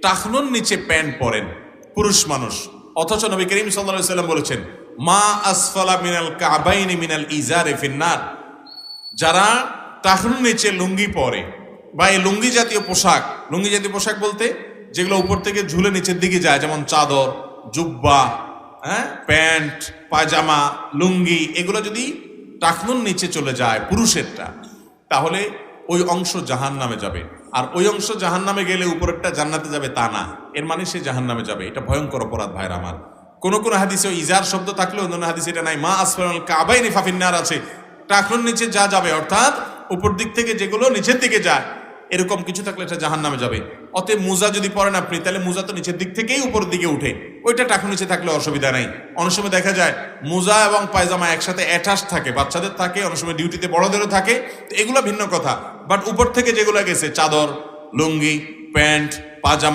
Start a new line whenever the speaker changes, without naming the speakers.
টাকনুর নিচে প্যান্ট পরেন পুরুষ মানুষ, অথচ নবী করিম সাল্লাল্লাহু আলাইহি ওয়াসাল্লাম বলেছেন মা আসফালা মিনাল কাবাইনি মিনাল ইজারে ফিন্নার, যারা টাকনুর নিচে লুঙ্গি পরে বা এই লুঙ্গি জাতীয় পোশাক বলতে যেগুলো উপর থেকে ঝুলে নিচের দিকে যায়, যেমন চাদর, জুব্বা, প্যান্ট, পায়জামা, লুঙ্গি, এগুলো যদি টাকনুর নিচে চলে যায় পুরুষেরটা, তাহলে ওই অংশ জাহান্নামে যাবে। আর ওই অংশ জাহান্নামে গেলে উপরেরটা জান্নাতে যাবে তা না, এর মানে সে জাহান্নামে যাবে। এটা ভয়ঙ্কর অপরাধ ভাইরা আমার। কোন কোন হাদিসে ইজার শব্দ থাকলে অন্য হাদিসে এটা নাই। মা আসফালাল কাবাইনি ফাফিন্নার আছে, টাকনুর নিচে যা যাবে, অর্থাৎ উপর দিক থেকে যেগুলো নিচের দিকে যায় এরকম কিছু থাকলে এটা জাহান্নামে যাবে। অতএব মোজা যদি পরেন আপনি, তাহলে মোজা তো নিচের দিক থেকেই উপরের দিকে উঠে, ওইটা টাকনুর নিচে থাকলে অসুবিধা নাই। অনেক সময় দেখা যায় মোজা এবং পায়জামা একসাথে অ্যাটাচ থাকে, বাচ্চাদের থাকে, অনেক সময় ডিউটিতে বড়দেরও থাকে, এগুলো ভিন্ন কথা। বাট উপর থেকে যেগুলো গেছে চাদর, লুঙ্গি, প্যান্ট, পাজামা